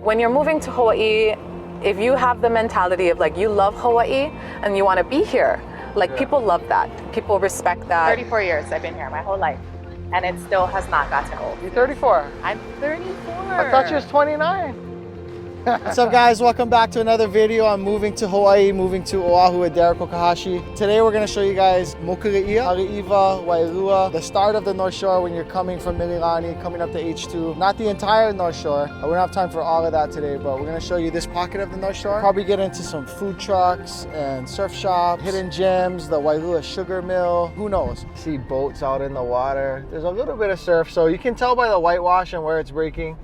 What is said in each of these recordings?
When you're moving to Hawaii, if you have the mentality of like you love Hawaii and you want to be here, like people love that. People respect that. 34 years I've been here my whole life, and it still has not gotten old. You're 34. I'm 34. I thought you was 29. What's up, guys? Welcome back to another video. I'm moving to Hawaii, moving to Oahu with Derek Okahashi. Today we're going to show you guys Mokuleia, Haleiwa, Waialua, the start of the North Shore when you're coming from Mililani, coming up to H2. Not the entire North Shore. We don't have time for all of that today, but we're going to show you this pocket of the North Shore. Probably get into some food trucks and surf shops, hidden gems, the Waialua sugar mill. Who knows? See boats out in the water. There's a little bit of surf, so you can tell by the whitewash and where it's breaking.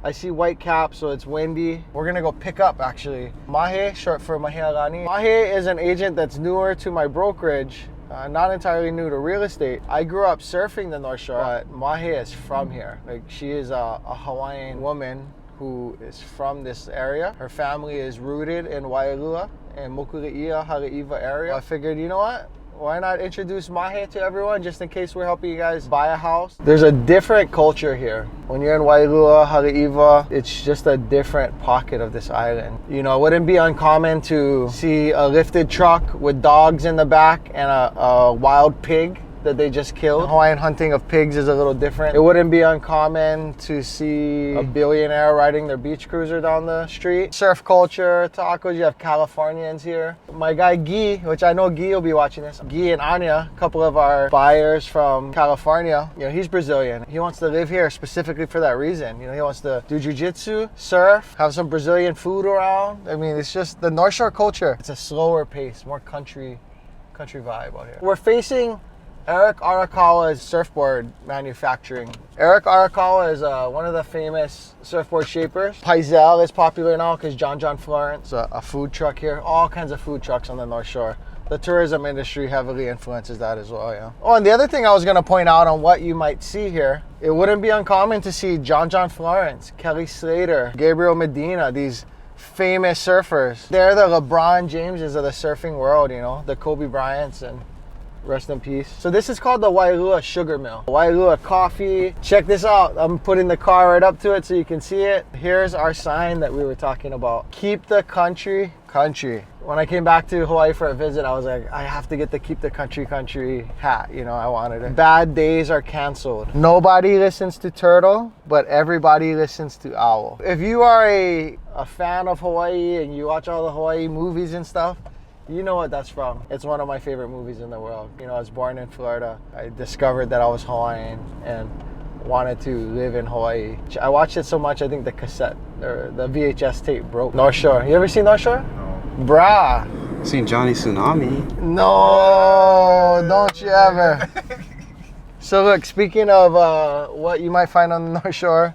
I see white caps, so it's windy. We're gonna go pick up, actually. Mahe, short for Mahe. Mahe is an agent that's newer to my brokerage, not entirely new to real estate. I grew up surfing the North Shore, but Mahe is from here. Like, she is a Hawaiian woman who is from this area. Her family is rooted in Waialua and Mokuleia, Haleiwa area. I figured, you know what? Why not introduce Mahe to everyone, just in case we're helping you guys buy a house? There's a different culture here. When you're in Waialua, Haleiwa, it's just a different pocket of this island. You know, it wouldn't be uncommon to see a lifted truck with dogs in the back and a wild pig that they just killed. Hawaiian hunting of pigs is a little different. It wouldn't be uncommon to see a billionaire riding their beach cruiser down the street. Surf culture, tacos, you have Californians here. My guy Guy, which I know Guy will be watching this. Guy and Anya, a couple of our buyers from California, you know, he's Brazilian. He wants to live here specifically for that reason. You know, he wants to do jiu-jitsu, surf, have some Brazilian food around. I mean, it's just the North Shore culture. It's a slower pace, more country vibe out here. We're facing Eric Arakawa's surfboard manufacturing. Eric Arakawa is one of the famous surfboard shapers. Paisel is popular now because John Florence, a food truck here. All kinds of food trucks on the North Shore. The tourism industry heavily influences that as well, yeah. Oh, and the other thing I was gonna point out on what you might see here, it wouldn't be uncommon to see John Florence, Kelly Slater, Gabriel Medina, these famous surfers. They're the LeBron Jameses of the surfing world, you know, the Kobe Bryants, and rest in peace. So this is called the Waialua sugar mill. Waialua coffee. Check this out. I'm putting the car right up to it so you can see it. Here's our sign that we were talking about. Keep the country country. When I came back to Hawaii for a visit, I was like, I have to get the keep the country hat. You know, I wanted it. Bad days are canceled. Nobody listens to turtle, but everybody listens to owl. If you are a fan of Hawaii and you watch all the Hawaii movies and stuff, you know what that's from. It's one of my favorite movies in the world. You know, I was born in Florida. I discovered that I was Hawaiian and wanted to live in Hawaii. I watched it so much, I think the cassette or the VHS tape broke. North Shore. You ever seen North Shore? No. Brah. I've seen Johnny Tsunami. No, don't you ever. So look, speaking of what you might find on the North Shore,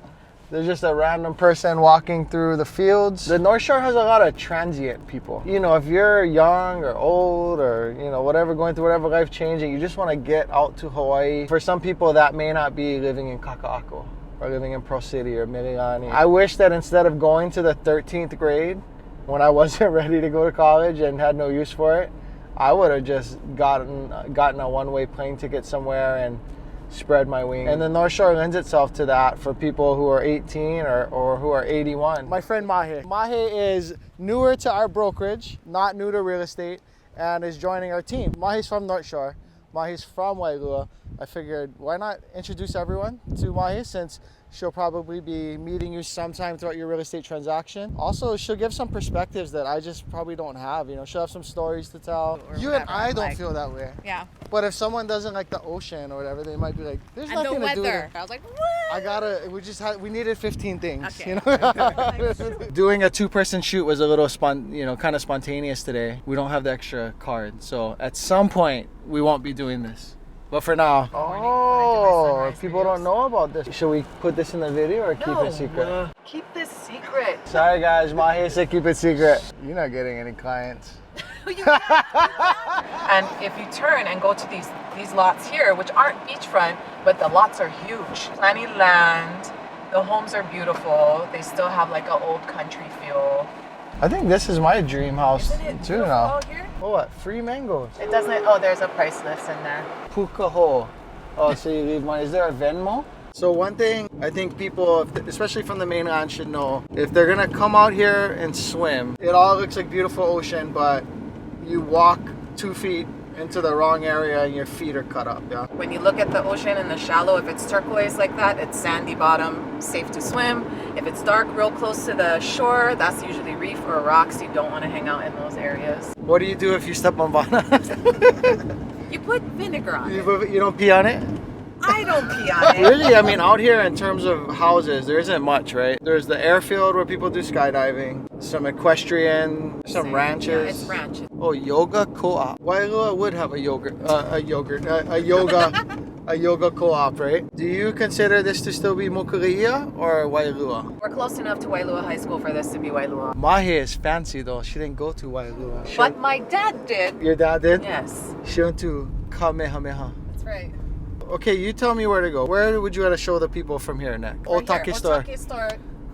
there's just a random person walking through the fields. The North Shore has a lot of transient people. You know, if you're young or old or, you know, whatever, going through whatever life changing, you just want to get out to Hawaii. For some people, that may not be living in Kaka'ako or living in Pro City or Mililani. I wish that instead of going to the 13th grade, when I wasn't ready to go to college and had no use for it, I would have just gotten a one-way plane ticket somewhere and spread my wings. And the North Shore lends itself to that for people who are 18 or who are 81. My friend Mahe. Mahe is newer to our brokerage, not new to real estate, and is joining our team. Mahe's from North Shore. Mahe's from Waialua. I figured, why not introduce everyone to Mahe, since she'll probably be meeting you sometime throughout your real estate transaction. Also, she'll give some perspectives that I just probably don't have. You know, she'll have some stories to tell. You and I don't feel that way. Yeah. But if someone doesn't like the ocean or whatever, they might be like, there's nothing to do with it. I was like, what? We needed 15 things, Okay. you know? Doing a two-person shoot was a little kind of spontaneous today. We don't have the extra card. So at some point, we won't be doing this. But for now, people don't know about this. Should we put this in the video or keep it secret? Keep this secret. Sorry guys, Mahe said keep it secret. You're not getting any clients. And if you turn and go to these lots here, which aren't beachfront, but the lots are huge. Plenty land. The homes are beautiful. They still have like an old country feel. I think this is my dream house too now. Out here? Oh, what? Free mangoes. It doesn't. Oh, there's a price list in there. Pukaho. Oh, so you leave money. Is there a Venmo? So one thing I think people, especially from the mainland, should know, if they're gonna come out here and swim, it all looks like beautiful ocean, but you walk 2 feet into the wrong area and your feet are cut up. Yeah. When you look at the ocean in the shallow, if it's turquoise like that, it's sandy bottom, safe to swim. If it's dark, real close to the shore, that's usually reef or rocks. You don't want to hang out in those areas. What do you do if you step on vana? You put vinegar on it. You don't pee on it? I don't pee on it. Really? I mean, out here in terms of houses, there isn't much, right? There's the airfield where people do skydiving, some equestrian, some ranches. Yeah, it's ranches. Oh, yoga co-op. Waialua would have a yoga co-op, right? Do you consider this to still be Mokuleia or Waialua? We're close enough to Waialua High School for this to be Waialua. Mahe is fancy though. She didn't go to Waialua. But my dad did. Your dad did? Yes. She went to Kamehameha. That's right. Okay, you tell me where to go. Where would you want to show the people from here next? Otake store. Otake store.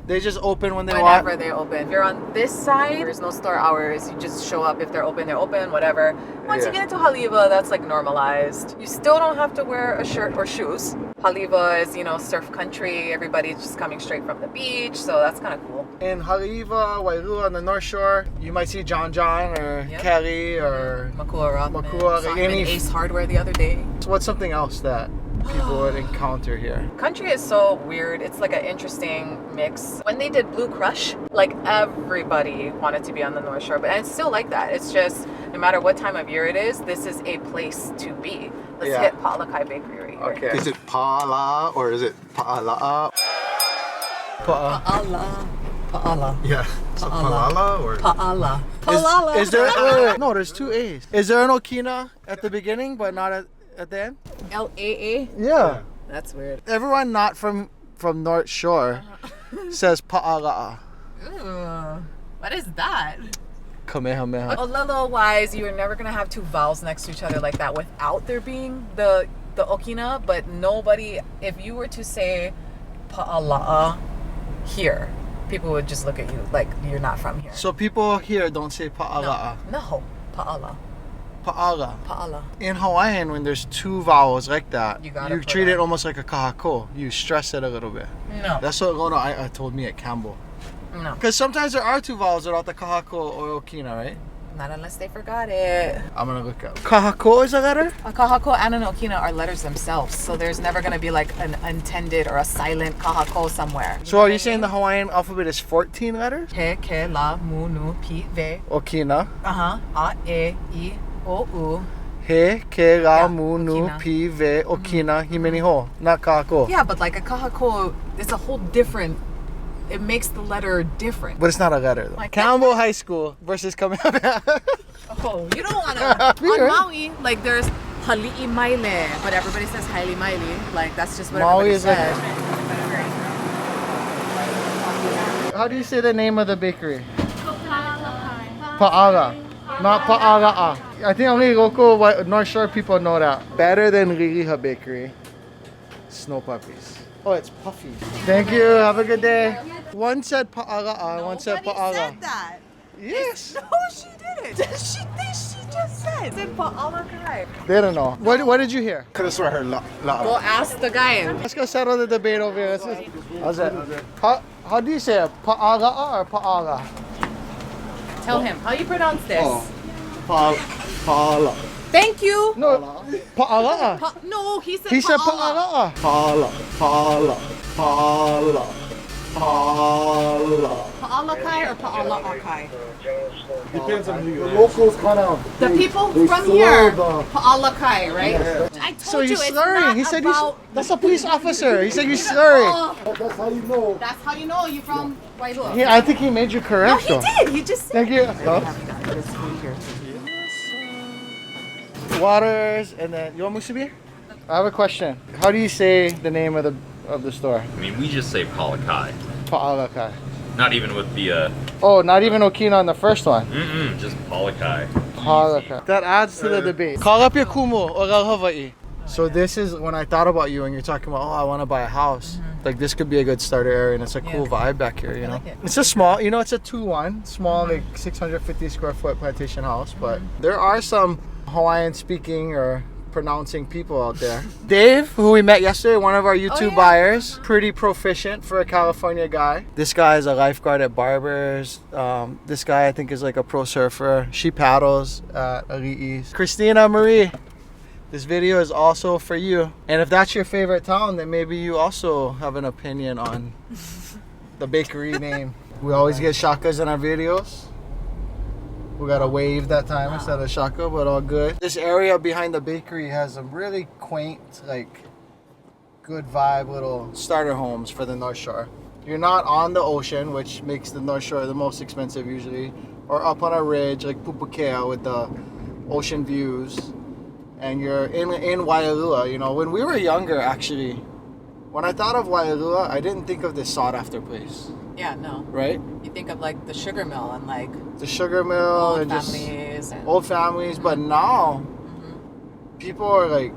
They just open when they Whenever want? they open. If you're on this side, there's no store hours. You just show up. If they're open, whatever. Once you get into Haleiwa, that's like normalized. You still don't have to wear a shirt or shoes. Haleiwa is, surf country. Everybody's just coming straight from the beach, so that's kind of cool. In Haleiwa, Waialua on the North Shore, you might see John or Kelly or Makua. Simon Ace Hardware the other day. So what's something else that people would encounter here? Country is so weird. It's like an interesting mix. When they did Blue Crush, like everybody wanted to be on the North Shore, but it's still like that. It's just no matter what time of year it is, this is a place to be. Let's hit Pa'alakai Bakery right here. Okay. Is it Pa'ala or is it Pa'ala'a? Pa'ala. Yeah. So Pa'ala or? Pa'ala. Is there? No, there's 2 A's. Is there an Okina at the beginning, but not at the end? LAA? Yeah. That's weird. Everyone not from North Shore says Pa'ala'a. Ooh, what is that? Kamehameha. Olelo wise, you're never gonna have 2 vowels next to each other like that without there being the Okina, but nobody, if you were to say Pa'ala'a here, people would just look at you like you're not from here. So people here don't say Pa'ala'a. No, Pa'ala. Pa'ala. In Hawaiian, when there's 2 vowels like that, You you treat it almost like a kahako. You stress it a little bit. No. That's what Lono told me at Campbell. No. Because sometimes there are 2 vowels without the kahako or okina, right? Not unless they forgot it. I'm gonna look up. Kahako is a letter? A kahako and an okina are letters themselves, so there's never gonna be like an intended or a silent kahako somewhere. So are you saying the Hawaiian alphabet is 14 letters? He, ke, la, mu, nu, pi, ve. Okina. A, e, I, o, u. He, ke, la, Yeah, mu, nu, okina. pi, ve, okina, himeni ho. Not kahako. Yeah, but like a kahako, it's a whole different. It makes the letter different. But it's not a letter though. Like- Campbell High School versus Kamehameha. Oh, you don't wanna. On Maui, like there's Hali'i Maile, but everybody says Haile Maile. Like that's just what Maui everybody is like- says. How do you say the name of the bakery? Pa'ala. Not Pa'ala'a. I think only local North Shore people know that. Better than Liliha Bakery. Snow puppies. Oh, it's puffy. Thank you. Have a good day. One said Pa'ala'a, one said Pa'ala. said that. Yes. No, she didn't. she just said. Said Pa'alakai. They don't know. What did you hear? Could have sworn I heard la. Go ask the guy. Let's go settle the debate over here. How's it? How do you say it? Pa'ala'a or Pa'ala? Tell him how you pronounce this. Pa'ala. Thank you. No, Pa'ala'a. No, he said. He said Pa'ala. Pa'ala'a. Pa'ala. Pa'alakai or Pa'ala'akai? Depends on who. The locals kind of. The people they from slur here. the- Pa'alakai, right? Yeah. I told So you you're it's slurring. not He said about... that's a police officer. He said you're slurring. Oh, That's how you know. that's how you know you're from Waialua. Yeah, I think he made you No, correct he though. did. He just said. Thank you. This food here. Waters, and then you want musubi? I have a question. How do you say the name of the store? I mean, we just say Palakai. Pa'alakai. Not even with the, Oh, not even Okina on the first one. just Palakai. Pa'alakai. That adds to the debate. Call up your kumu or Gal Hawaii. So this is when I thought about you and you're talking about, oh, I want to buy a house. Like this could be a good starter area and it's a cool vibe back here, you know? like it. It's a small, it's a 2-1, small like 650 square foot plantation house, but there are some Hawaiian speaking or pronouncing people out there. Dave, who we met yesterday, one of our YouTube buyers, pretty proficient for a California guy. This guy is a lifeguard at Barbers. This guy I think is like a pro surfer. She paddles at Haleiwa. Christina Marie, this video is also for you. And if that's your favorite town, then maybe you also have an opinion on the bakery name. We always get shakas in our videos. We got a wave that time instead of shaka, but all good. This area behind the bakery has some really quaint, like, good vibe little starter homes for the North Shore. You're not on the ocean, which makes the North Shore the most expensive usually, or up on a ridge like Pupukea with the ocean views. And you're in Waialua. You know, when we were younger, actually, when I thought of Waialua, I didn't think of this sought-after place. Yeah, no. Right? You think of like the sugar mill and like the sugar mill old and families. old families, but now people are like,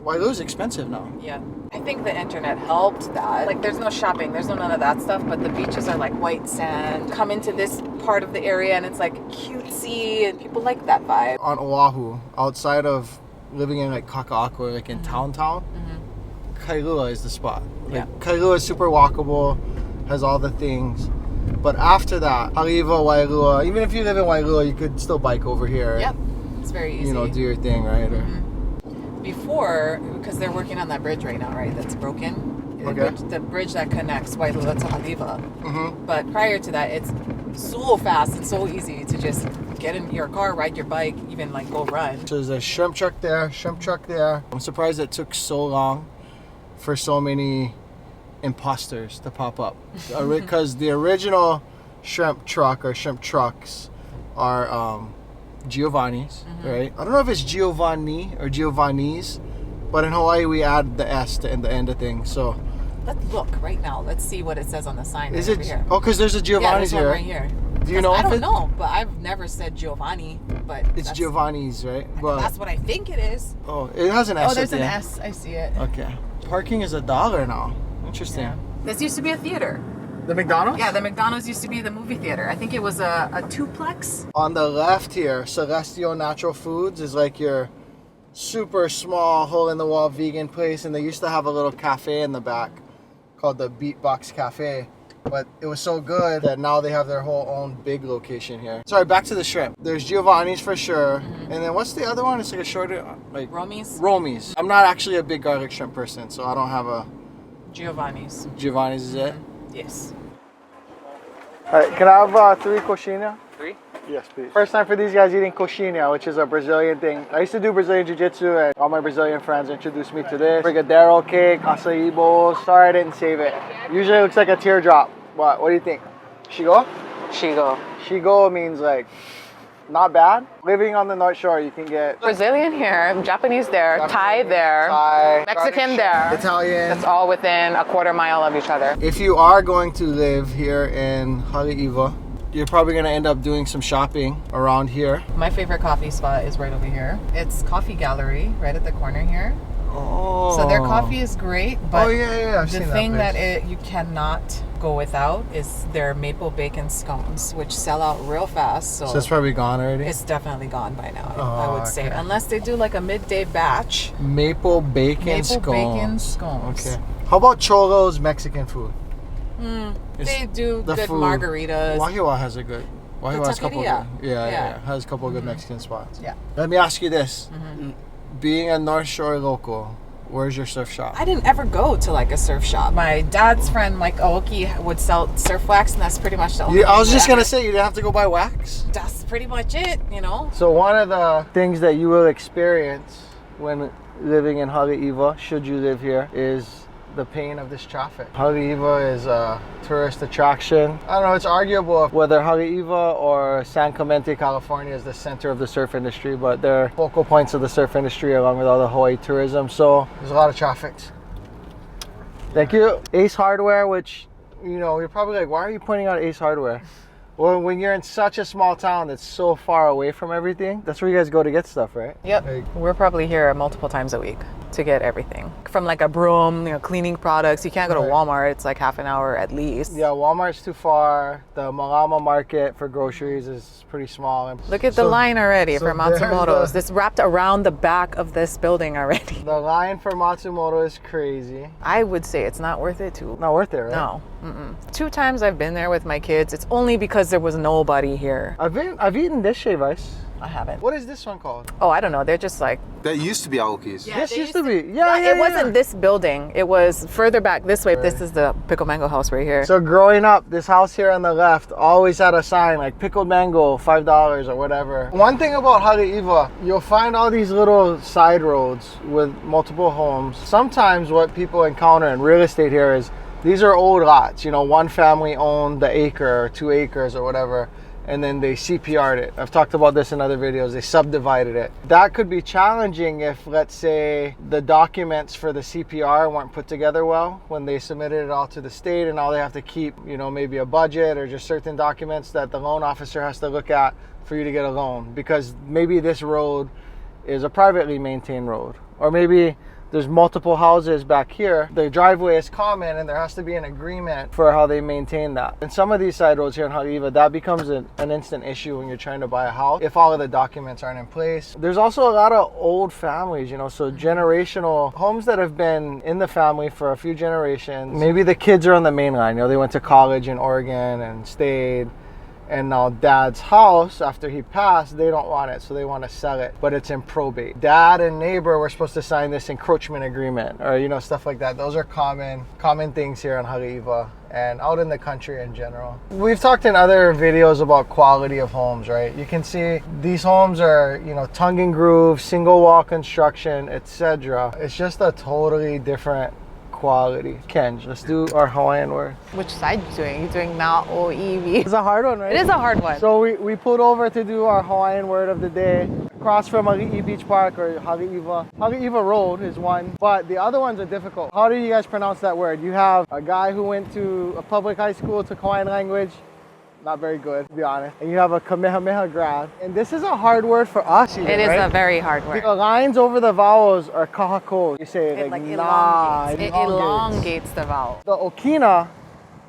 Waialua's expensive now. Yeah. I think the internet helped that. Like there's no shopping, there's no none of that stuff, but the beaches are like white sand. Come into this part of the area and it's like cutesy and people like that vibe. On Oahu, outside of living in like Kaka'ako, like in town, Kailua is the spot. Like Kailua is super walkable, has all the things. But after that, Haleiwa, Waialua, even if you live in Waialua, you could still bike over here. Yep. It's very easy. You know, do your thing, right? Or, before, because they're working on that bridge right now, right? That's broken. Okay. The bridge that connects Waialua to Haleiwa. But prior to that, it's so fast and so easy to just get in your car, ride your bike, even like go run. So there's a shrimp truck there, shrimp truck there. I'm surprised it took so long for so many imposters to pop up. Because the original shrimp truck or shrimp trucks are Giovanni's, right? I don't know if it's Giovanni or Giovanni's, but in Hawaii we add the S to in the end of things. So let's look right now. Let's see what it says on the sign. Is right it? over here. Oh, because there's a Giovanni's yeah, there's here. one right here. Do you know? I don't know, but I've never said Giovanni. But it's Giovanni's, right? But that's what I think it is. Oh, it has an S. Oh, there's at an the end. S. I see it. Okay. Parking is $1 now. Interesting. Yeah. This used to be a theater. The McDonald's? Yeah, the McDonald's used to be the movie theater. I think it was a twoplex. On the left here, Celestial Natural Foods is like your super small hole-in-the-wall vegan place, and they used to have a little cafe in the back called the Beatbox Cafe, but it was so good that now they have their whole own big location here. Sorry, back to the shrimp. There's Giovanni's for sure, and then what's the other one? It's like a shorter, like Romi's. Romi's. I'm not actually a big garlic shrimp person, so I don't have a Giovanni's. Giovanni's. Is it? Yes. All right, can I have 3 coxinha? 3? Yes, please. First time for these guys eating coxinha, which is a Brazilian thing. I used to do Brazilian Jiu-Jitsu, and all my Brazilian friends introduced me to this. Brigadeiro cake, acai bowls. Sorry I didn't save it. Usually it looks like a teardrop. What do you think? Shigo? Shigo. Shigo means like not bad. Living on the North Shore, you can get Brazilian here, Japanese there, Thai there, Thai, Mexican there, Italian. It's all within a quarter mile of each other. If you are going to live here in Haleiwa, you're probably going to end up doing some shopping around here. My favorite coffee spot is right over here. It's Coffee Gallery, right at the corner here. Oh. So their coffee is great, but I've the seen thing that that you cannot go without is their maple bacon scones, which sell out real fast. So it's probably gone already? It's definitely gone by now, Oh, I would say. okay. Unless they do like a midday batch. Maple bacon scones. Bacon scones. Okay. How about Cholo's Mexican food? They do the good food. Waialua Wahiwa has a good. Wahiwa has a couple taqueria. good. Yeah. Has a couple of good Mexican spots. Yeah. Let me ask you this: being a North Shore local, where's your surf shop? I didn't ever go to like a surf shop. My dad's friend Mike Aoki would sell surf wax, and that's pretty much the only I was thing just that gonna say you didn't have to go buy wax. That's pretty much it, you know. So one of the things that you will experience when living in Haleiwa, should you live here, is the pain of this traffic. Haleiwa is a tourist attraction. I don't know, it's arguable whether Haleiwa or San Clemente, California is the center of the surf industry, but they're focal points of the surf industry along with all the Hawaii tourism, so there's a lot of traffic. Thank you. Ace Hardware, which, you know, you're probably like, why are you pointing out Ace Hardware? Well, when you're in such a small town that's so far away from everything, that's where you guys go to get stuff, right? Yep. Like- We're probably here multiple times a week. to get everything. From like a broom, cleaning products. You can't go to Right. Walmart. It's like half an hour at least. Yeah, Walmart's too far. The Malama market for groceries is pretty small. Look at the line already so for there's Matsumoto's. the- This wrapped around the back of this building already. The line for Matsumoto is crazy. I would say it's not worth it too. Not worth it, right? No. Mm-mm. 2 times I've been there with my kids. It's only because there was nobody here. I've eaten this shave ice. I haven't. What is this one called? Oh, I don't know. They're just like... That used to be Aoki's. This used to be. Yeah, it wasn't this building. It was further back this way. This is the Pickle Mango house right here. So growing up, this house here on the left always had a sign like pickled mango, $5 or whatever. One thing about Haleiwa, you'll find all these little side roads with multiple homes. Sometimes what people encounter in real estate here is these are old lots. One family owned the acre or 2 acres or whatever, and then they CPR'd it. I've talked about this in other videos. They subdivided it. That could be challenging if, let's say, the documents for the CPR weren't put together well when they submitted it all to the state, and all they have to keep, maybe a budget or just certain documents that the loan officer has to look at for you to get a loan, because maybe this road is a privately maintained road, or maybe there's multiple houses back here. The driveway is common and there has to be an agreement for how they maintain that. And some of these side roads here in Haleiwa, that becomes an instant issue when you're trying to buy a house if all of the documents aren't in place. There's also a lot of old families, so generational homes that have been in the family for a few generations. Maybe the kids are on the main line, they went to college in Oregon and stayed. And now dad's house, after he passed, they don't want it, so they want to sell it, but it's in probate. Dad and neighbor were supposed to sign this encroachment agreement, or stuff like that. Those are common things here in Haleiwa and out in the country in general. We've talked in other videos about quality of homes, right? You can see these homes are, tongue and groove, single wall construction, etc. It's just a totally different quality. Kenj, let's do our Hawaiian word. Which side you doing? You're doing na'oiwi. It's a hard one, right? It is a hard one. So we pulled over to do our Hawaiian word of the day. Across from Ali'i Beach Park, or Haleiwa. Haleiwa Road is one, but the other ones are difficult. How do you guys pronounce that word? You have a guy who went to a public high school, took Hawaiian language. Not very good, to be honest. And you have a Kamehameha grad. And this is a hard word for us even, It is right? a very hard word. The lines over the vowels are kahako. You say It like, like nah. elongates. It elongates the vowel. The okina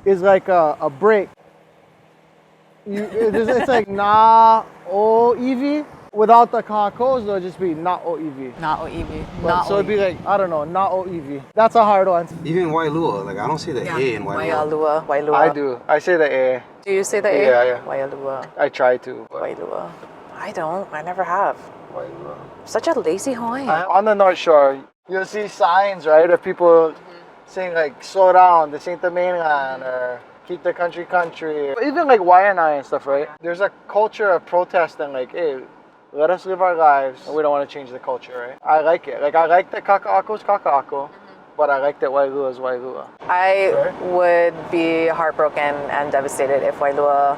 is like a break. It's like na-o-ev. Without the kahakos, it'll just be na-o-ev. Na'oiwi. So it'd be like, I don't know, na-o-ev. That's a hard one. Even Waialua, I don't see the A in Waialua. Waialua. I do. I say the A. Do you say the A? Yeah. Waialua. I try to. Waialua. I don't. I never have. Such a lazy Hawaiian. On the North Shore, you'll see signs, right, of people saying like, slow down, this ain't the mainland, or keep the country. Even like Waianae and stuff, right? There's a culture of protest and like, hey, let us live our lives. We don't want to change the culture, right? I like it. Like, I like that kaka'ako's kaka'ako, but I like that Wailua is Wailua. I would be heartbroken and devastated if Wailua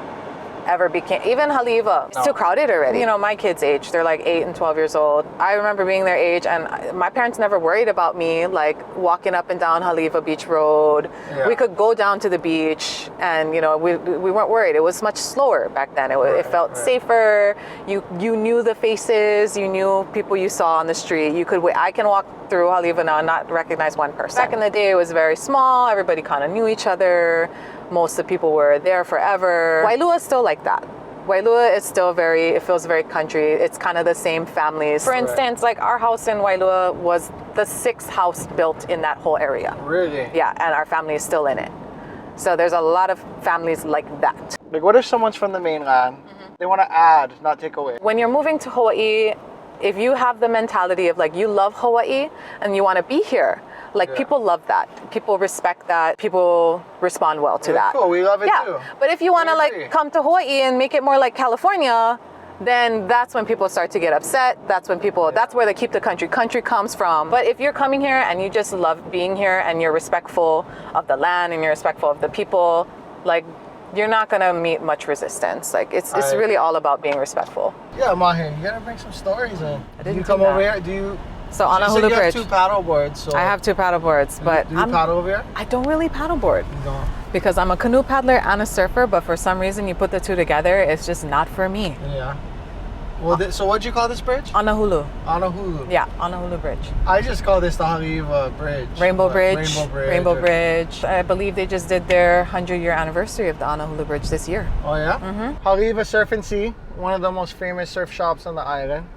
ever became, even Haleiwa, it's too crowded already. My kids' age, they're like 8 and 12 years old. I remember being their age, and my parents never worried about me like walking up and down Haleiwa Beach Road. Yeah. We could go down to the beach, and we weren't worried. It was much slower back then. It felt safer. You knew the faces, you knew people you saw on the street. I can walk through Haleiwa now and not recognize one person. Back in the day, it was very small. Everybody kind of knew each other. Most of the people were there forever. Wailua is still like that. Wailua is still it feels very country. It's kind of the same families. For instance, like our house in Wailua was the 6th house built in that whole area. Really? Yeah, and our family is still in it. So there's a lot of families like that. Like, what if someone's from the mainland? They want to add, not take away. When you're moving to Hawaii, if you have the mentality of like you love Hawaii and you want to be here, like people love that. People respect that. People respond well to that. Cool, we love it too. But if you want to agree. like come to Hawaii and make it more like California, then that's when people start to get upset. That's when that's where they keep the country comes from. But if you're coming here and you just love being here and you're respectful of the land and you're respectful of the people, like you're not gonna meet much resistance. Like it's really all about being respectful. Yeah, Mahe, you gotta bring some stories in. I didn't you come do over that. here? So on a You hula said bridge, you have 2 paddle boards. So I have 2 paddle boards, but do you paddle over here? I don't really paddleboard You don't. because I'm a canoe paddler and a surfer. But for some reason, you put the 2 together, it's just not for me. Yeah. Well, so what'd you call this bridge? Honolulu. Honolulu. Yeah, Honolulu Bridge. I just call this the Haleiwa Bridge. Rainbow Bridge. Rainbow or- Bridge. I believe they just did their 100-year anniversary of the Honolulu Bridge this year. Oh yeah? Mm-hmm. Haleiwa Surf and Sea, one of the most famous surf shops on the island.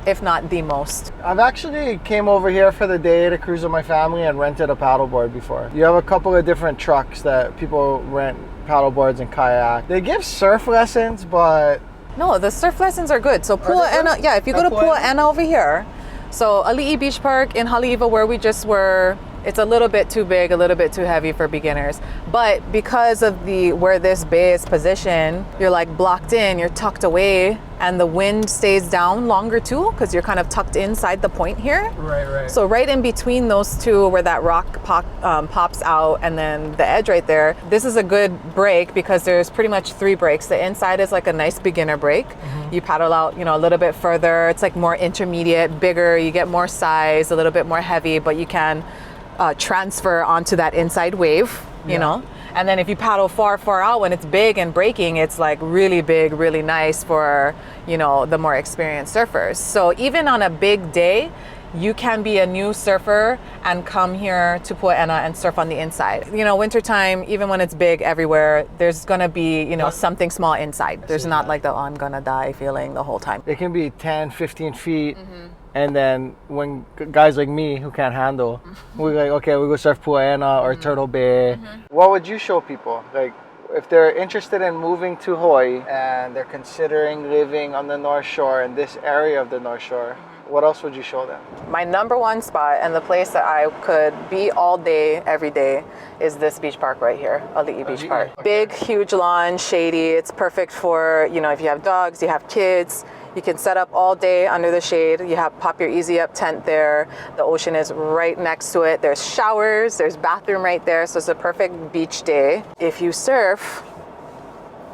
If not the most. I've actually came over here for the day to cruise with my family and rented a paddleboard before. You have a couple of different trucks that people rent paddleboards and kayak. They give surf lessons, but No, the surf lessons are good. So Pua'ena, yeah, if you go to Pua'ena over here, so Ali'i Beach Park in Haleiwa where we just were, it's a little bit too big, a little bit too heavy for beginners. But because of where this bay is positioned, you're like blocked in, you're tucked away, and the wind stays down longer too, because you're kind of tucked inside the point here. Right. So right in between those two where that rock pops out and then the edge right there, this is a good break because there's pretty much 3 breaks. The inside is like a nice beginner break. You paddle out, a little bit further. It's like more intermediate, bigger, you get more size, a little bit more heavy, but you can transfer onto that inside wave, you know. And then if you paddle far out when it's big and breaking, it's like really big, really nice for, the more experienced surfers. So even on a big day, you can be a new surfer and come here to Pua'ena and surf on the inside. Wintertime, even when it's big everywhere, there's gonna be, something small inside. There's not like the, oh, I'm gonna die feeling the whole time. it can be 10, 15 feet. And then when guys like me who can't handle, we're like, okay, we go surf Pua'ena or Turtle Bay. What would you show people? Like, if they're interested in moving to Hawaii and they're considering living on the North Shore in this area of the North Shore, what else would you show them? My number one spot and the place that I could be all day, every day, is this beach park right here, Ali'i Beach Park. Okay. Big, huge lawn, shady. It's perfect for, if you have dogs, you have kids. You can set up all day under the shade. You have pop your easy up tent there. The ocean is right next to it. There's showers, there's bathroom right there. So it's a perfect beach day. If you surf,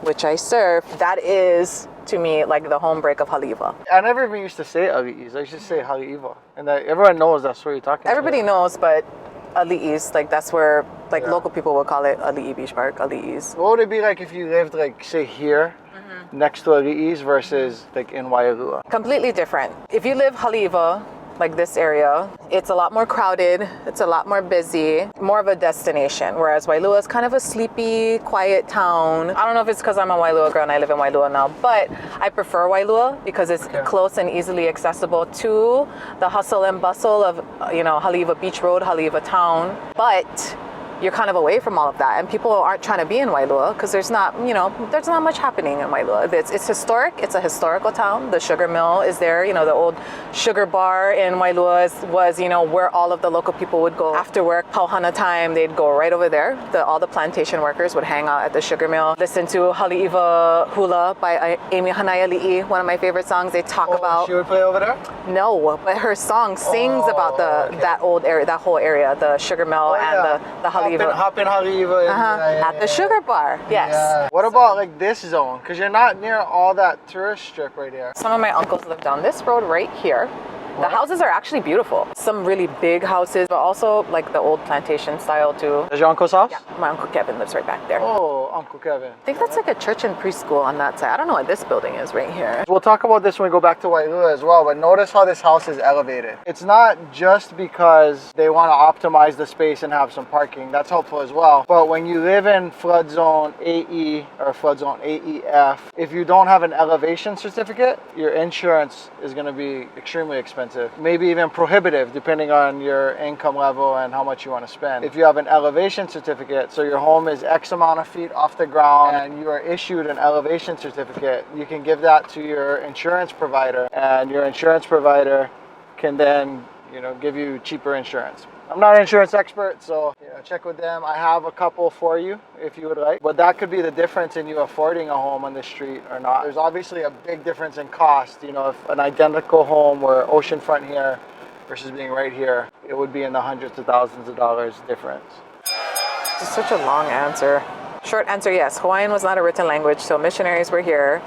which I surf, that is to me like the home break of Haleiwa. I never even used to say Ali'is. I used to say Haleiwa. And everyone knows that's what you're talking about. Everybody knows, but Ali'is, like that's where local people would call it Ali'i Beach Park, Ali'is. What would it be like if you lived like, say, here? Next to Ali'is versus like in Waialua? Completely different. If you live Haleiwa, like this area, it's a lot more crowded, it's a lot more busy, more of a destination, whereas Waialua is kind of a sleepy, quiet town. I don't know if it's because I'm a Waialua girl and I live in Waialua now, but I prefer Waialua because it's close and easily accessible to the hustle and bustle of, Haleiwa Beach Road, Haleiwa town, but you're kind of away from all of that, and people aren't trying to be in Waialua because there's not much happening in Waialua. It's historic. It's a historical town. The sugar mill is there. The old sugar bar in Waialua was where all of the local people would go after work. Pauhana time, they'd go right over there. All the plantation workers would hang out at the sugar mill, listen to Haleiwa Hula by Amy Hanaiali'i, one of my favorite songs. They talk about. She would play over there? No, but her song sings about that old area, that whole area, the sugar mill and the Haleiwa. Hop in Haleiwa. At the sugar bar, yes. Yeah. What about like this zone? Because you're not near all that tourist strip right here. Some of my uncles live down this road right here. The houses are actually beautiful. Some really big houses, but also like the old plantation style too. Is your uncle's house? Yeah, my Uncle Kevin lives right back there. Oh, Uncle Kevin. I think that's like a church and preschool on that side. I don't know what this building is right here. We'll talk about this when we go back to Waialua as well, but notice how this house is elevated. It's not just because they want to optimize the space and have some parking. That's helpful as well. But when you live in flood zone AE or flood zone AEF, if you don't have an elevation certificate, your insurance is going to be extremely expensive. Maybe even prohibitive depending on your income level and how much you want to spend. If you have an elevation certificate, so your home is X amount of feet off the ground and you are issued an elevation certificate, you can give that to your insurance provider and your insurance provider can then give you cheaper insurance. I'm not an insurance expert, so check with them. I have a couple for you if you would like. But that could be the difference in you affording a home on the street or not. There's obviously a big difference in cost. If an identical home were oceanfront here versus being right here, it would be in the hundreds of thousands of dollars difference. It's such a long answer. Short answer, yes. Hawaiian was not a written language, so missionaries were here.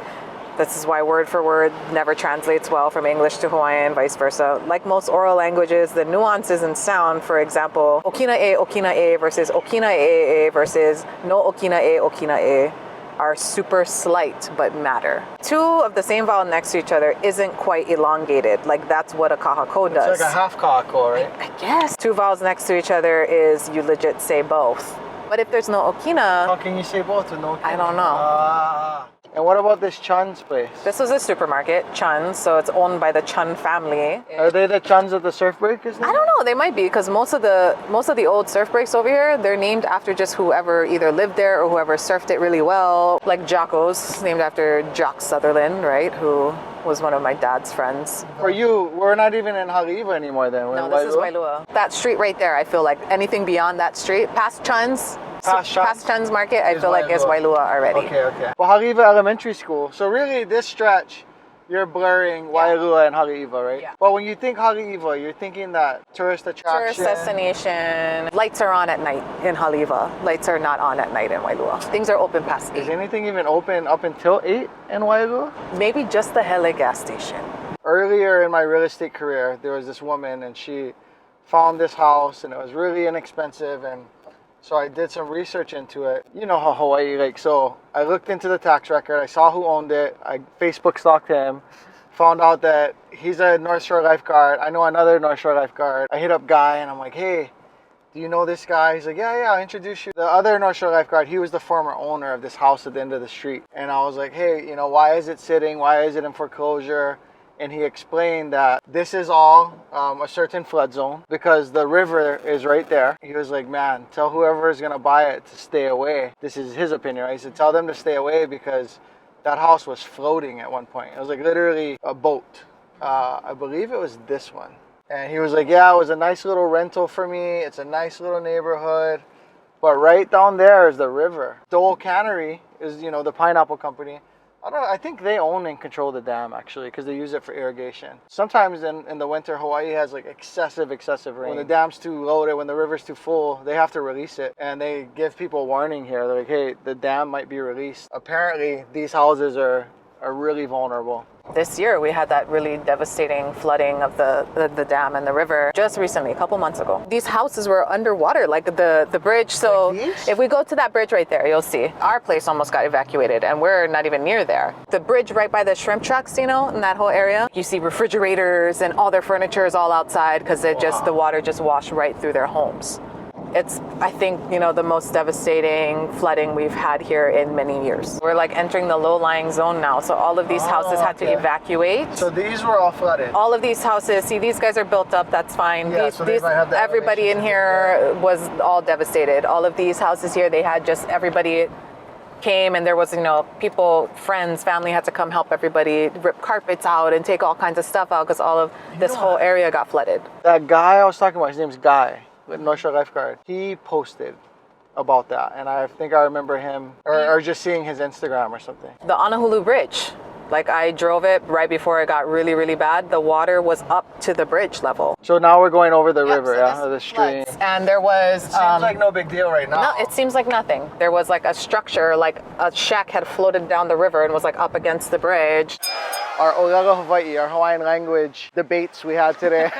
This is why word for word never translates well from English to Hawaiian, vice versa. Like most oral languages, the nuances in sound, for example, okina e versus okina e versus no okina e, are super slight but matter. Two of the same vowel next to each other isn't quite elongated. Like that's what a kahako does. It's like a half kahako, right? I guess. Two vowels next to each other is you legit say both. But if there's no okina, How can you say both with no okina? I don't know. And what about this Chun's place? This was a supermarket, Chun, so it's owned by the Chun family. Are they the Chuns at the surf break? Isn't I don't know, they might be, because most of the old surf breaks over here, they're named after just whoever either lived there or whoever surfed it really well. Like Jocko's, named after Jock Sutherland, right, who was one of my dad's friends. For you, we're not even in Haleiwa anymore then. We're No, in this is Waialua. Waialua. That street right there, I feel like anything beyond that street, past Chun's, past Chun's Market, I feel like is Waialua already. Okay. Well, Haleiwa Elementary School. So really, this stretch, you're blurring Waialua and Haleiwa, right? Yeah. But when you think Haleiwa, you're thinking that tourist attraction. Tourist destination. Lights are on at night in Haleiwa. Lights are not on at night in Waialua. Things are open past 8. Is anything even open up until 8 in Waialua? Maybe just the Hele gas station. Earlier in my real estate career, there was this woman and she found this house and it was really inexpensive, and so I did some research into it. You know how Hawaii, like, so I looked into the tax record, I saw who owned it, I Facebook stalked him, found out that he's a North Shore lifeguard. I know another North Shore lifeguard. I hit up Guy and I'm like, hey, do you know this guy? He's like, yeah, I'll introduce you. The other North Shore lifeguard, he was the former owner of this house at the end of the street. And I was like, hey, you know, why is it sitting? Why is it in foreclosure? And he explained that this is all a certain flood zone because the river is right there. He was like, man, tell whoever is going to buy it to stay away. This is his opinion, right? He said, tell them to stay away because that house was floating at one point. It was like literally a boat. I believe it was this one. And he was like, yeah, it was a nice little rental for me. It's a nice little neighborhood. But right down there is the river. The old cannery is, you know, the pineapple company. I think they own and control the dam actually because they use it for irrigation. Sometimes in the winter, Hawaii has like excessive rain. When the dam's too loaded, when the river's too full, they have to release it. And they give people warning here. They're like, hey, the dam might be released. Apparently, these houses are really vulnerable. This year we had that really devastating flooding of the dam and the river just recently, a couple months ago. These houses were underwater, like the bridge. So like if we go to that bridge right there, you'll see our place almost got evacuated and we're not even near there. The bridge right by the shrimp trucks, you know, in that whole area, you see refrigerators and all their furniture is all outside because the water just washed right through their homes. It's, I think, you know, the most devastating flooding we've had here in many years. We're like entering the low-lying zone now, so all of these houses had to evacuate. So these were all flooded? All of these houses, see, these guys are built up, that's fine. Yeah, so they might have the everybody in here was all devastated. All of these houses here, they had just everybody came and there was, you know, people, friends, family had to come help everybody rip carpets out and take all kinds of stuff out because all of this whole area got flooded. That guy I was talking about, his name's Guy, with North Shore Lifeguard. He posted about that, and I think I remember him, or just seeing his Instagram or something. The Honolulu Bridge, like I drove it right before it got really, really bad. The water was up to the bridge level. So now we're going over the river, so or the stream. And there was... Seems like no big deal right now. No, it seems like nothing. There was like a structure, like a shack had floated down the river and was like up against the bridge. Our Olaga Hawaii, our Hawaiian language debates we had today.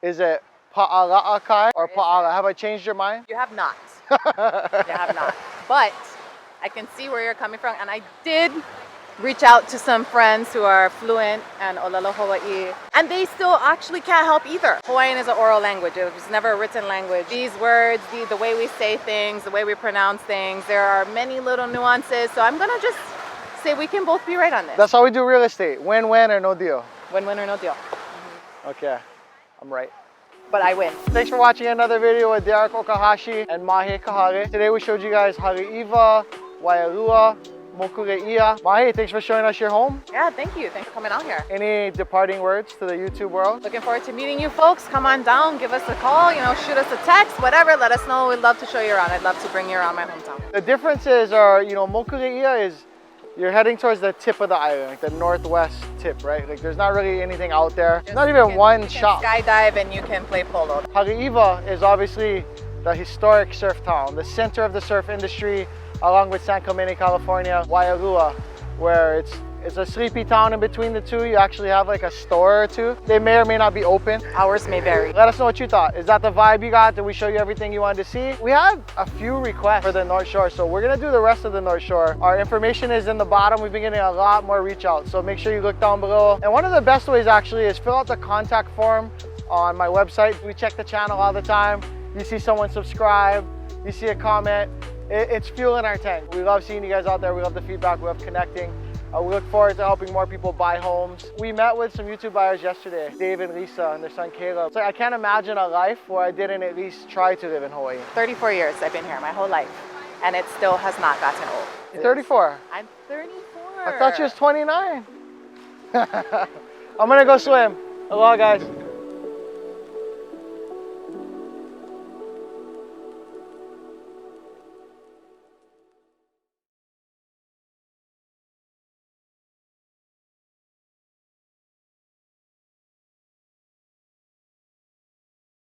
Is it Pa'ala'akai or Pa'ala? Have I changed your mind? You have not. You have not. But I can see where you're coming from. And I did reach out to some friends who are fluent and Olelo Hawaii. And they still actually can't help either. Hawaiian is an oral language. It was never a written language. These words, the way we say things, the way we pronounce things, there are many little nuances. So I'm going to just say we can both be right on this. That's how we do real estate. Win-win or no deal. Win-win or no deal. Okay, I'm right. But I win. Thanks for watching another video with Derek Okahashi and Mahe Kahare. Today we showed you guys Haleiwa, Waialua Mokuleia. Mahe, thanks for showing us your home. Yeah, thank you. Thanks for coming out here. Any departing words to the YouTube world? Looking forward to meeting you folks. Come on down, give us a call, you know, shoot us a text, whatever. Let us know. We'd love to show you around. I'd love to bring you around my hometown. The differences are, you know, Mokuleia is you're heading towards the tip of the island, like the northwest tip, right? Like there's not really anything out there. Not even one shop. You can skydive and you can play polo. Haleiwa is obviously the historic surf town, the center of the surf industry, along with San Clemente, California. Waialua, where It's a sleepy town in between the two. You actually have like a store or two. They may or may not be open. Hours may vary. Let us know what you thought. Is that the vibe you got? Did we show you everything you wanted to see? We had a few requests for the North Shore, so we're gonna do the rest of the North Shore. Our information is in the bottom. We've been getting a lot more reach out, so make sure you look down below. And one of the best ways actually is fill out the contact form on my website. We check the channel all the time. You see someone subscribe, you see a comment, it's fuel in our tank. We love seeing you guys out there. We love the feedback, we love connecting. We look forward to helping more people buy homes. We met with some YouTube buyers yesterday, Dave and Lisa and their son Caleb. So I can't imagine a life where I didn't at least try to live in Hawaii. 34 years I've been here, my whole life, and it still has not gotten old. You're 34? I'm 34. I thought you was 29. I'm gonna go swim. Aloha guys.